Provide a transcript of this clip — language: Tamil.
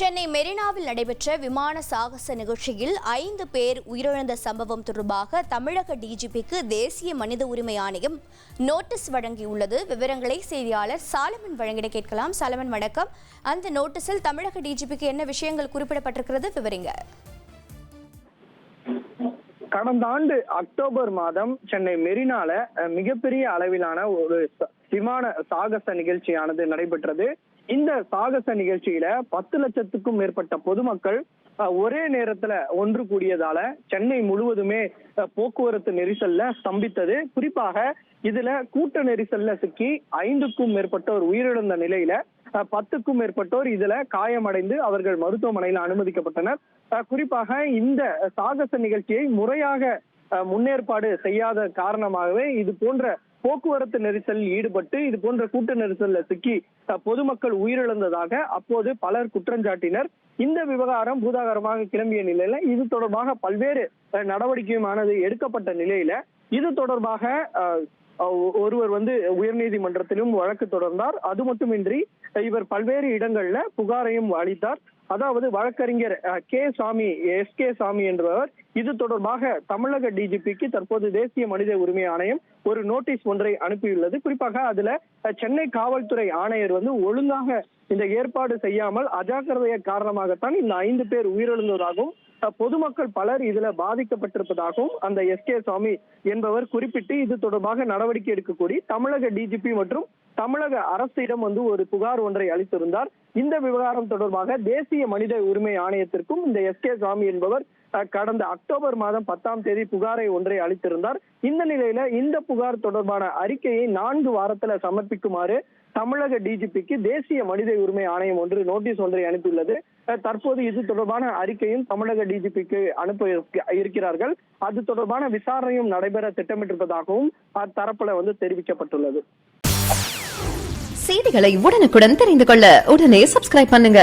சென்னை மெரினாவில் நடைபெற்ற விமான சாகச நிகழ்ச்சியில் 5 பேர் உயிரிழந்த சம்பவம் தொடர்பாக தமிழக டிஜிபிக்கு தேசிய மனித உரிமை ஆணையம் நோட்டீஸ் வழங்கியுள்ளது. விவரங்களை செய்தியாளர் சாலமன் வழங்கிட கேட்கலாம். சாலமன் வணக்கம். அந்த நோட்டீஸில் தமிழக டிஜிபிக்கு என்ன விஷயங்கள் குறிப்பிடப்பட்டிருக்கிறது, விவரிங்க. கடந்த ஆண்டு அக்டோபர் மாதம் சென்னை மெரினால மிகப்பெரிய அளவிலான ஒரு விமான சாகச நிகழ்ச்சியானது நடைபெற்றது. இந்த சாகச நிகழ்ச்சியில 10 லட்சத்துக்கும் மேற்பட்ட பொதுமக்கள் ஒரே நேரத்துல ஒன்று கூடியதால சென்னை முழுவதுமே போக்குவரத்து நெரிசல்ல ஸ்தம்பித்தது. குறிப்பாக இதுல கூட்ட நெரிசல்ல சிக்கி 5க்கும் மேற்பட்டோர் உயிரிழந்த நிலையில 10க்கும் மேற்பட்டோர் இதுல காயமடைந்து அவர்கள் மருத்துவமனையில் அனுமதிக்கப்பட்டனர். குறிப்பாக இந்த சாகச நிகழ்ச்சியை முறையாக முன்னேற்பாடு செய்யாத காரணமாகவே இது போன்ற போக்குவரத்து நெரிசலில் ஈடுபட்டு இது போன்ற கூட்ட நெரிசல்ல சிக்கி பொதுமக்கள் உயிரிழந்ததாக அப்போது பலர் குற்றஞ்சாட்டினர். இந்த விவகாரம் பூதாகரமாக கிளம்பிய நிலையில இது தொடர்பாக பல்வேறு நடவடிக்கையுமானது எடுக்கப்பட்ட நிலையில இது தொடர்பாக ஒருவர் உயர்நீதிமன்றத்திலும் வழக்கு தொடர்ந்தார். அது மட்டுமின்றி இவர் பல்வேறு இடங்கள்ல புகாரையும் அளித்தார். அதாவது வழக்கறிஞர் எஸ்.கே. சாமி என்பவர் இது தொடர்பாக தமிழக டிஜிபிக்கு தற்போது தேசிய மனித உரிமை ஆணையம் ஒரு நோட்டீஸ் ஒன்றை அனுப்பியுள்ளது. குறிப்பாக அதுல சென்னை காவல்துறை ஆணையர் ஒழுங்காக இந்த ஏற்பாடு செய்யாமல் அஜாக்கிரதைய காரணமாகத்தான் இந்த 5 பேர் உயிரிழந்ததாகவும் பொதுமக்கள் பலர் இதுல பாதிக்கப்பட்டிருப்பதாகவும் அந்த எஸ்.கே. சாமி என்பவர் குறிப்பிட்டு இது தொடர்பாக நடவடிக்கை எடுக்கக்கூடி தமிழக டிஜிபி மற்றும் தமிழக அரசிடம் ஒரு புகார் ஒன்றை அளித்திருந்தார். இந்த விவகாரம் தொடர்பாக தேசிய மனித உரிமை ஆணையத்திற்கும் இந்த எஸ்.கே. சாமி என்பவர் கடந்த அக்டோபர் மாதம் 10ஆம் தேதி புகாரை ஒன்றை அளித்திருந்தார். இந்த நிலையில இந்த புகார் தொடர்பான அறிக்கையை 4 வாரத்துல சமர்ப்பிக்குமாறு தமிழக டிஜிபிக்கு தேசிய மனித உரிமை ஆணையம் நோட்டீஸ் ஒன்றை அனுப்பியுள்ளது. தற்போது இது தொடர்பான அறிக்கையும் தமிழக டிஜிபிக்கு அனுப்ப இருக்கிறார்கள். அது தொடர்பான விசாரணையும் நடைபெற திட்டமிட்டிருப்பதாகவும் அத்தரப்புல தெரிவிக்கப்பட்டுள்ளது. செய்திகளை உடனுக்குடன் தெரிந்து கொள்ள உடனே சப்ஸ்கிரைப் பண்ணுங்க.